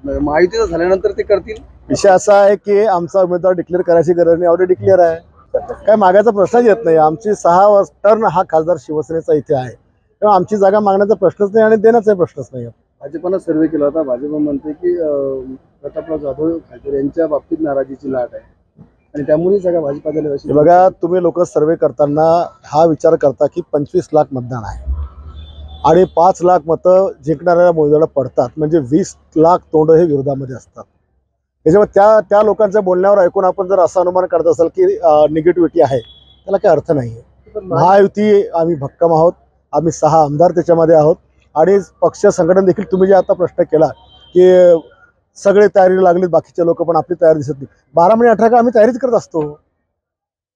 महायुतीचं झाल्यानंतर ते करतील। विषय असा आहे की आमचा उमेदवार डिक्लेअर करायची गरज नाही, ऑलरेडी डिक्लेअर आहे। काय मागायचा प्रश्नच येत नाही। आमची 6 टर्न हा खासदार शिवसेनेचा इथे आहे, तेव्हा आमची जागा मागण्याचा प्रश्नच नाही आणि देण्याचा प्रश्नच नाही। भाजपनं सर्वे केला होता, भाजप म्हणते की प्रतापराव जाधव खासदार यांच्या बाबतीत नाराजीची लाट आहे आणि त्यामुळे जागा भाजपा दिली अशी। बघा, तुम्ही लोक सर्वे करताना हा विचार करता की 25 लाख मतदान आहे आणि 5 लाख मतं जिंकणाऱ्या उमेदवाराला पडतात, म्हणजे 20 लाख तोंड हे विरोधामध्ये असतात। त्याच्यामुळे त्या लोकांच्या बोलण्यावर ऐकून आपण जर असं अनुमान करत असाल की निगेटिव्हिटी आहे, त्याला काही अर्थ नाही आहे। महायुती आम्ही भक्कम आहोत, आम्ही 6 आमदार त्याच्यामध्ये आहोत आणि पक्ष संघटन देखील तुम्ही जे आता प्रश्न केला की सगळे तयारीला लागलेत, बाकीचे लोक पण आपली तयारी दिसत नाही। 12 महिने 18 आम्ही तयारीच करत असतो,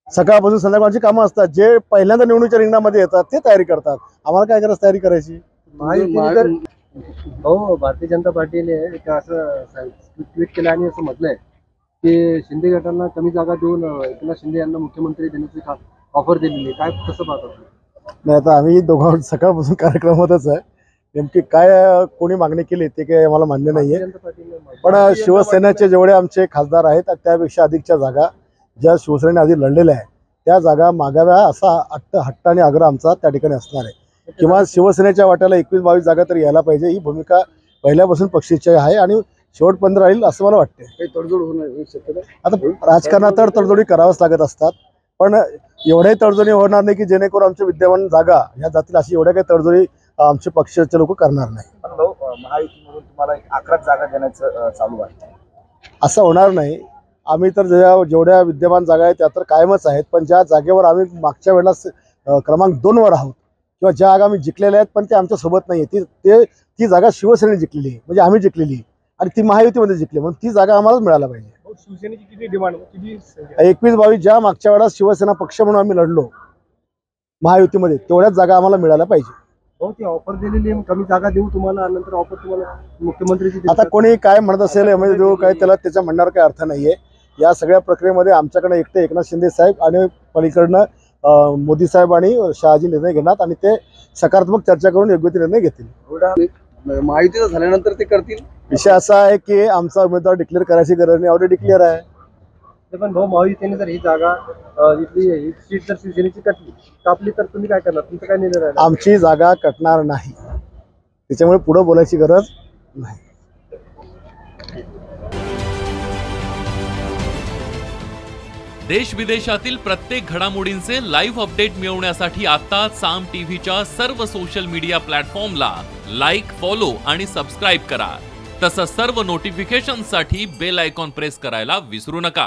सकाळपासून संध्याकाळची कामं असतात। जे पहिल्यांदा निवडणुकीच्या रिंगणामध्ये येतात ते तयारी करतात, आम्हाला काय करायचं तयारी करायची। हो, भारतीय जनता पार्टीने असं ट्विट केलं आणि असं म्हटलंय की शिंदे गटांना कमी जागा देऊन एकनाथ शिंदे यांना मुख्यमंत्री देण्याची ऑफर दिलेली, काय कसं पाहतात? नाही, आता आम्ही दोघांवर सकाळपासून कार्यक्रमातच आहे, नेमकी काय कोणी मागणी केली ते काही आम्हाला मान्य नाहीये। पण शिवसेनेचे जेवढे आमचे खासदार आहेत त्यापेक्षा अधिकच्या जागा ज्या शिवसेनेने आधी लढलेल्या आहेत त्या जागा मागाव्या असा हट्ट आणि आग्रह आमचा त्या ठिकाणी असणार आहे। किंवा शिवसेनेच्या वाट्याला 21-22 जागा तरी यायला पाहिजे, ही भूमिका पहिल्यापासून पक्षाची आहे आणि शेवटपर्यंत राहील असं मला वाटते। काही तडजोड होणार शक्यता? आता राजकारणात तर तडजोडी कराव्याच लागत असतात, पण एवढ्याही तडजोडी होणार नाही की जेणेकरून आमच्या विद्यमान जागा ह्या जातील, अशी एवढ्या काही तडजोडी आमचे पक्षाचे लोक करणार नाही। महायुतीमधून तुम्हाला 11 जागा देण्याचं चालू आहे, असं होणार नाही। आम्ही तर जेवढ्या विद्यमान जागा आहेत त्या तर कायमच आहेत, पण ज्या जागेवर आम्ही मागच्या वेळेला क्रमांक 2 वर आहोत किंवा ज्या जागा आम्ही जिंकलेल्या आहेत पण ते आमच्या सोबत नाही आहे, ती जागा शिवसेनेने जिंकलेली आहे, म्हणजे आम्ही जिंकलेली आणि ती महायुतीमध्ये जिंकली, म्हणून ती जागा आम्हाला मिळायला पाहिजे। शिवसेनेची किती डिमांड, किती 21-22 ज्या मागच्या वेळेला शिवसेना पक्ष म्हणून आम्ही लढलो महायुतीमध्ये, तेवढ्याच जागा आम्हाला मिळायला पाहिजे। हो, ती ऑफर दिलेली आहे, कमी जागा देऊ तुम्हाला, नंतर ऑफर तुम्हाला मुख्यमंत्रीची। आता कोणी काय म्हणत असेल यामध्ये देऊ काय, त्याला त्याच्या म्हणण्यावर काही अर्थ नाहीये। या सगळ्या प्रक्रियेमध्ये आमच्याकडे एकटे एकनाथ शिंदे साहेब आणि पलीकडनं मोदी साहेब आणि शहाजी निर्णय घेणार आणि ते सकारात्मक चर्चा करून योग्य ते निर्णय घेतील। महायुतीचं झाल्यानंतर ते करतील। विषय असा आहे की आमचा उमेदवार डिक्लेअर करायची गरज नाही, ऑलरेडी डिक्लेअर आहे। पण भाऊ, महायुतीने जर ही जागा ही सीट जर शिवसेनेची कापली तर तुम्ही काय करणार? तुमचं काय निर्णय राहील? आमची जागा कटणार नाही, त्याच्यामुळे पुढे बोलायची गरज नाही। देश विदेशातील प्रत्येक घडामोडींचे लाईव्ह अपडेट मिळवण्यासाठी आता साम टीव्हीच्या सर्व सोशल मीडिया प्लॅटफॉर्मला लाईक, फॉलो आणि सबस्क्राईब करा। तसंच सर्व नोटिफिकेशनसाठी बेल आयकॉन प्रेस करायला विसरू नका।